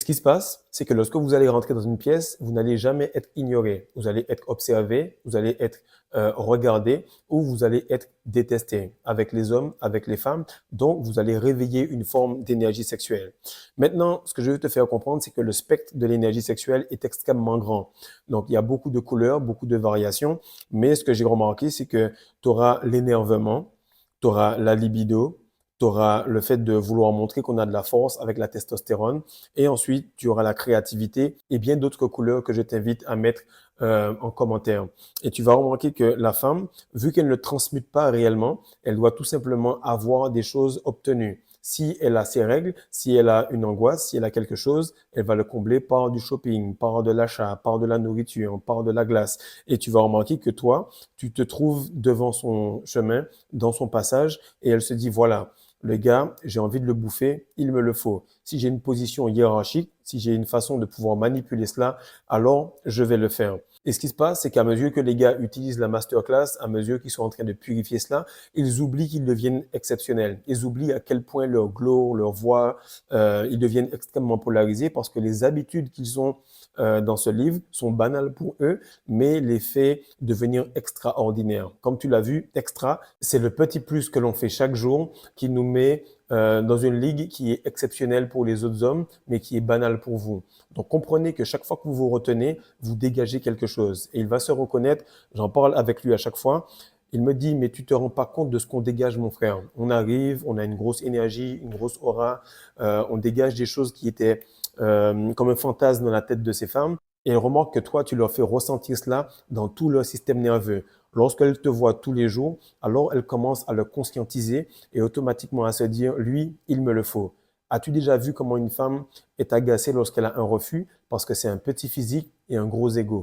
Ce qui se passe, c'est que lorsque vous allez rentrer dans une pièce, vous n'allez jamais être ignoré. Vous allez être observé, vous allez être regardé ou vous allez être détesté avec les hommes, avec les femmes. Donc, vous allez réveiller une forme d'énergie sexuelle. Maintenant, ce que je veux te faire comprendre, c'est que le spectre de l'énergie sexuelle est extrêmement grand. Donc, il y a beaucoup de couleurs, beaucoup de variations. Mais ce que j'ai remarqué, c'est que tu auras l'énervement, tu auras la libido, tu auras le fait de vouloir montrer qu'on a de la force avec la testostérone. Et ensuite, tu auras la créativité et bien d'autres couleurs que je t'invite à mettre en commentaire. Et tu vas remarquer que la femme, vu qu'elle ne transmute pas réellement, elle doit tout simplement avoir des choses obtenues. Si elle a ses règles, si elle a une angoisse, si elle a quelque chose, elle va le combler par du shopping, par de l'achat, par de la nourriture, par de la glace. Et tu vas remarquer que toi, tu te trouves devant son chemin, dans son passage, et elle se dit, voilà, le gars, j'ai envie de le bouffer, il me le faut. Si j'ai une position hiérarchique, si j'ai une façon de pouvoir manipuler cela, alors je vais le faire. Et ce qui se passe, c'est qu'à mesure que les gars utilisent la masterclass, à mesure qu'ils sont en train de purifier cela, ils oublient qu'ils deviennent exceptionnels. Ils oublient à quel point leur glow, leur voix, ils deviennent extrêmement polarisés parce que les habitudes qu'ils ont dans ce livre sont banales pour eux, mais les fait devenir extraordinaires. Comme tu l'as vu, extra, c'est le petit plus que l'on fait chaque jour qui nous met dans une ligue qui est exceptionnelle pour les autres hommes, mais qui est banale pour vous. Donc comprenez que chaque fois que vous vous retenez, vous dégagez quelque chose. Et il va se reconnaître, j'en parle avec lui à chaque fois, il me dit, mais tu te rends pas compte de ce qu'on dégage, mon frère. On arrive, on a une grosse énergie, une grosse aura, on dégage des choses qui étaient comme un fantasme dans la tête de ces femmes. Et elle remarque que toi, tu leur fais ressentir cela dans tout leur système nerveux. Lorsqu'elle te voit tous les jours, alors elle commence à le conscientiser et automatiquement à se dire, lui, il me le faut. As-tu déjà vu comment une femme est agacée lorsqu'elle a un refus parce que c'est un petit physique et un gros ego?